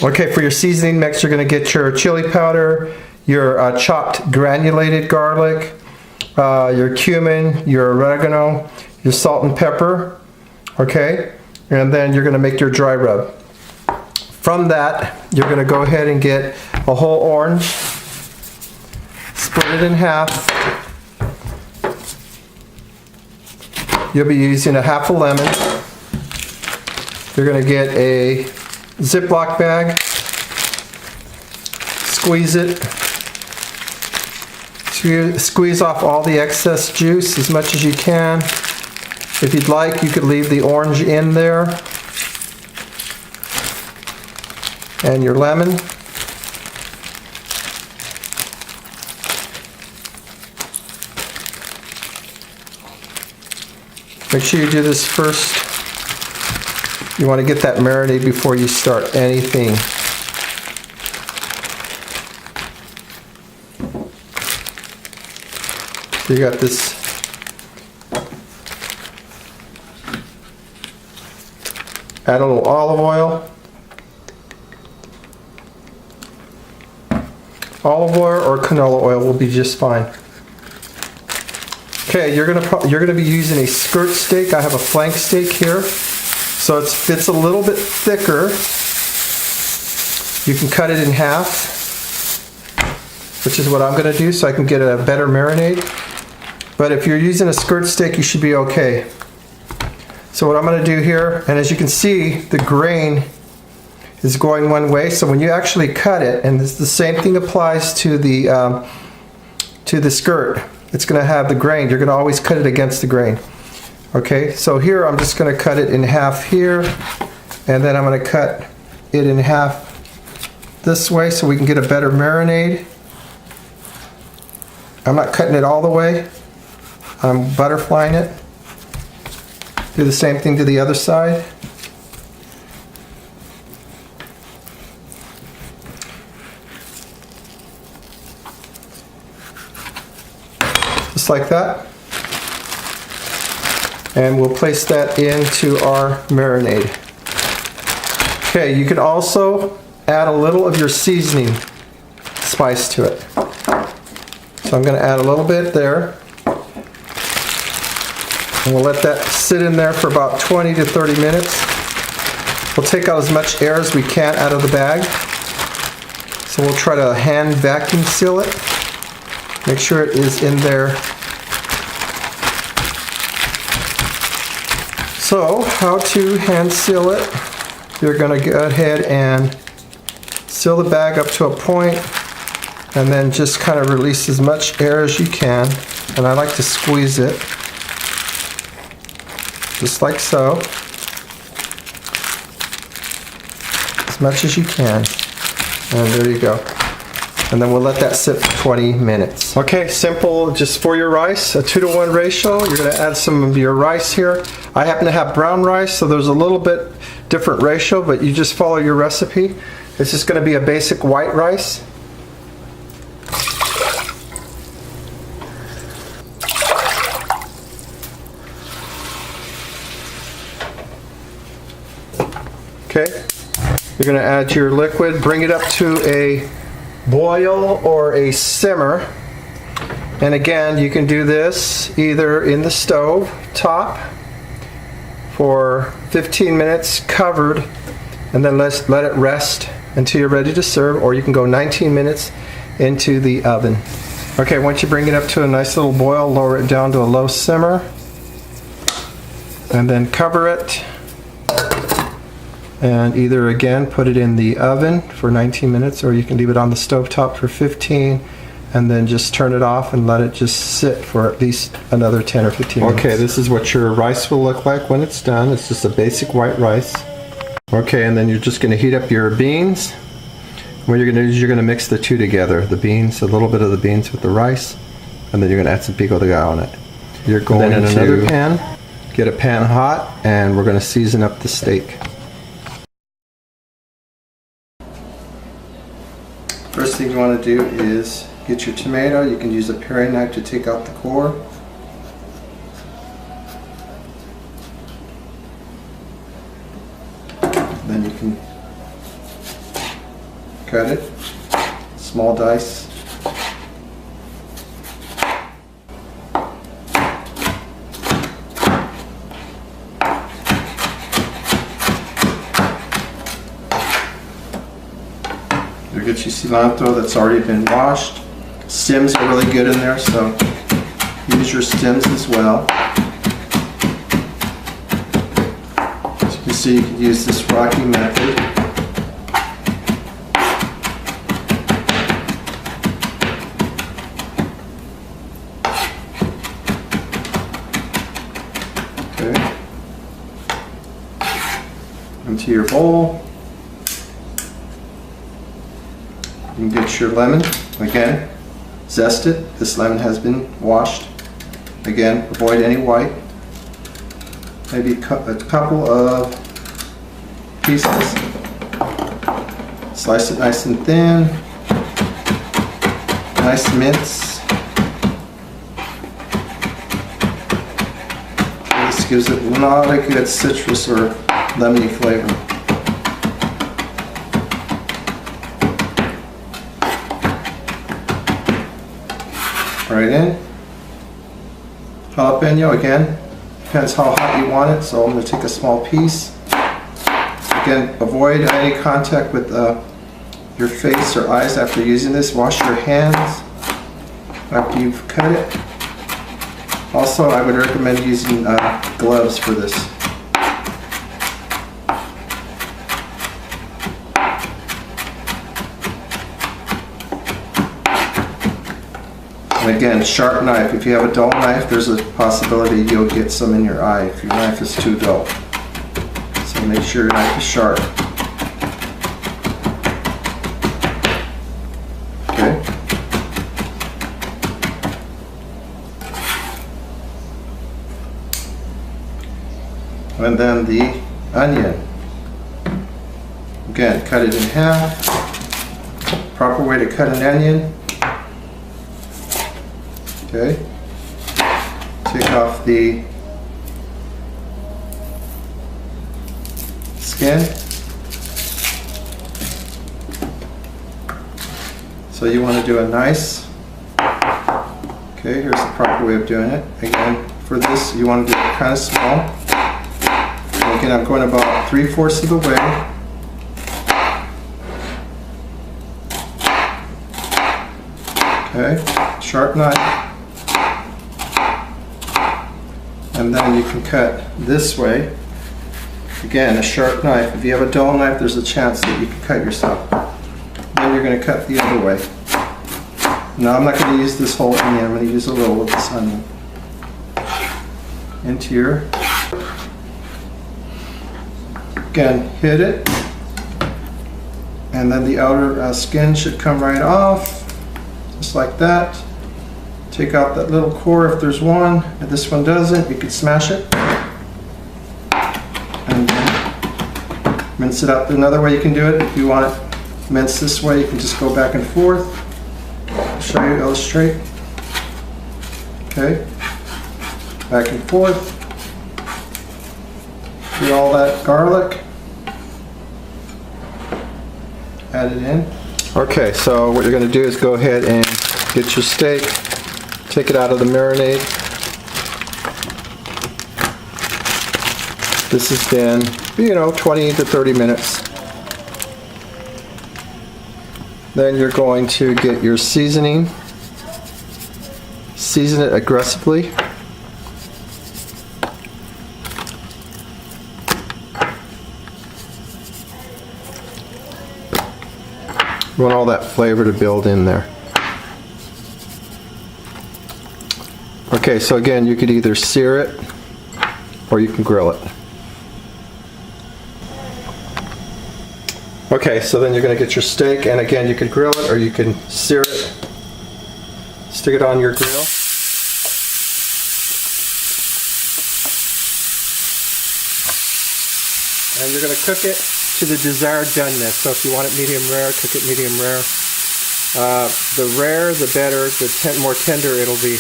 Okay, for your seasoning mix, you're going to get your chili powder, your chopped granulated garlic, your cumin, your oregano, your salt and pepper, okay? And then you're going to make your dry rub. From that, you're going to go ahead and get a whole orange, split it in half. You'll be using a half a lemon. You're going to get a Ziploc bag, squeeze it, squeeze off all the excess juice as much as you can. If you'd like, you could leave the orange in there, and your lemon. Make sure you do this first. You want to get that marinade before you start anything. So you got this add a little olive oil. Olive oil or canola oil will be just fine. Okay, you're gonna be using a skirt steak. I have a flank steak here. So it's a little bit thicker. You can cut it in half, which is what I'm going to do so I can get a better marinade. But if you're using a skirt steak, you should be okay. So what I'm going to do here, and as you can see, the grain is going one way. So when you actually cut it, and the same thing applies to the skirt, it's going to have the grain. You're going to always cut it against the grain. Okay, so here I'm just going to cut it in half here, and then I'm going to cut it in half this way so we can get a better marinade. I'm not cutting it all the way. I'm butterflying it. Do the same thing to the other side. Just like that. And we'll place that into our marinade. Okay, you can also add a little of your seasoning spice to it. So I'm going to add a little bit there. And we'll let that sit in there for about 20 to 30 minutes. We'll take out as much air as we can out of the bag. So we'll try to hand vacuum seal it. Make sure it is in there. So, how to hand seal it? You're going to go ahead and seal the bag up to a point, and then just kind of release as much air as you can. And I like to squeeze it, just like so, as much as you can. And there you go. And then we'll let that sit for 20 minutes. Okay, simple, just for your rice, a 2-to-1 ratio. You're going to add some of your rice here. I happen to have brown rice, so there's a little bit different ratio, but you just follow your recipe. It's just going to be a basic white rice. Okay, you're going to add your liquid, bring it up to a boil or a simmer. And again, you can do this either in the stove top for 15 minutes covered, and then let it rest until you're ready to serve, or you can go 19 minutes into the oven. Okay, once you bring it up to a nice little boil, lower it down to a low simmer, and then cover it, and either again put it in the oven for 19 minutes, or you can leave it on the stove top for 15, and then just turn it off and let it just sit for at least another 10 or 15 minutes. Okay, this is what your rice will look like when it's done. It's just a basic white rice. Okay, and then you're just going to heat up your beans. What you're going to do is you're going to mix the two together. The beans, a little bit of the beans with the rice, and then you're going to add some pico de gallo on it. You're going in another pan, get a pan hot, and we're going to season up the steak. First thing you want to do is get your tomato. You can use a paring knife to take out the core. Then you can cut it, small dice. You get your cilantro that's already been washed. Stems are really good in there, so use your stems as well. As you can see, you can use this Rocky method. Okay. Into your bowl. You can get your lemon. Again, zest it. This lemon has been washed. Again, avoid any white. Maybe a couple of pieces. Slice it nice and thin. Nice mince. This gives it a lot of good citrus or lemony flavor. Right in. Jalapeno, again, depends how hot you want it, so I'm going to take a small piece. Again, avoid any contact with your face or eyes after using this. Wash your hands after you've cut it. Also, I would recommend using gloves for this. And again, sharp knife. If you have a dull knife, there's a possibility you'll get some in your eye if your knife is too dull. So make sure your knife is sharp. Okay. And then the onion. Again, cut it in half. Proper way to cut an onion. Okay, take off the skin. So you want to do a nice, okay, here's the proper way of doing it. Again, for this you want to do it kind of small. And again, I'm going about 3/4 of the way. Okay, sharp knife. And then you can cut this way. Again, a sharp knife. If you have a dull knife, there's a chance that you can cut yourself. Then you're going to cut the other way. Now I'm not going to use this whole onion. I'm going to use a little of this onion. Into your... Again, hit it. And then the outer skin should come right off. Just like that. Take out that little core if there's one. If this one doesn't, you can smash it. And then mince it up. Another way you can do it, if you want it minced this way, you can just go back and forth. I'll show you, illustrate. Okay. Back and forth. Get all that garlic. Add it in. Okay, so what you're going to do is go ahead and get your steak. Take it out of the marinade. This has been, 20 to 30 minutes. Then you're going to get your seasoning. Season it aggressively. You want all that flavor to build in there. Okay, so again, you could either sear it or you can grill it. Okay, so then you're going to get your steak, and again, you can grill it or you can sear it. Stick it on your grill. And you're going to cook it to the desired doneness. So if you want it medium rare, cook it medium rare. The rarer, the better, the more tender it'll be.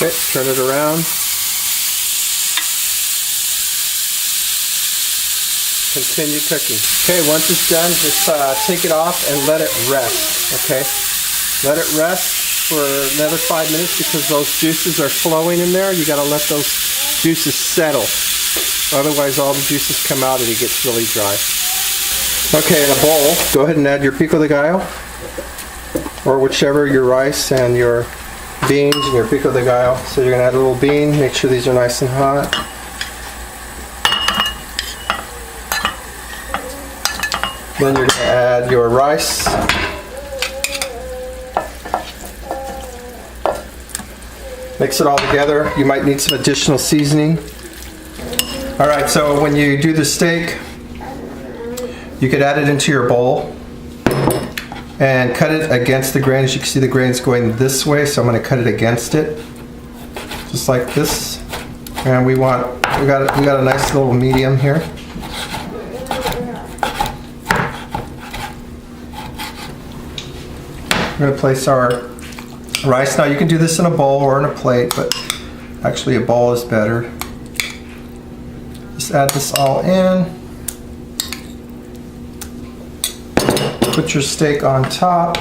it, turn it around. Continue cooking. Okay, once it's done, just take it off and let it rest, okay? Let it rest for another 5 minutes because those juices are flowing in there. You gotta let those juices settle. Otherwise all the juices come out and it gets really dry. Okay, in a bowl, go ahead and add your pico de gallo, or whichever, your rice and your beans and your pico de gallo. So you're gonna add a little bean, make sure these are nice and hot. Then you're going to add your rice. Mix it all together. You might need some additional seasoning. All right, so when you do the steak, you could add it into your bowl and cut it against the grain. As you can see, the grain's going this way, so I'm going to cut it against it, just like this. And we got a nice little medium here. We're going to place our rice. Now you can do this in a bowl or in a plate, but actually a bowl is better. Just add this all in. Put your steak on top.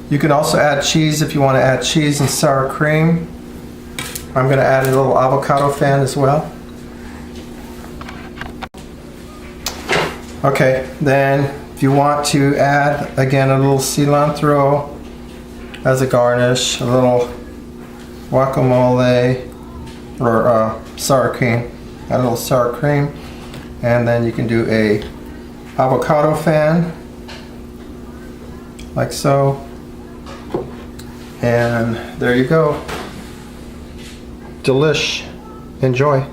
You can also add cheese if you want to add cheese and sour cream. I'm going to add a little avocado fan as well. Okay, then if you want to add, again, a little cilantro as a garnish, a little guacamole or sour cream, add a little sour cream, and then you can do a avocado fan, like so, and there you go. Delish. Enjoy.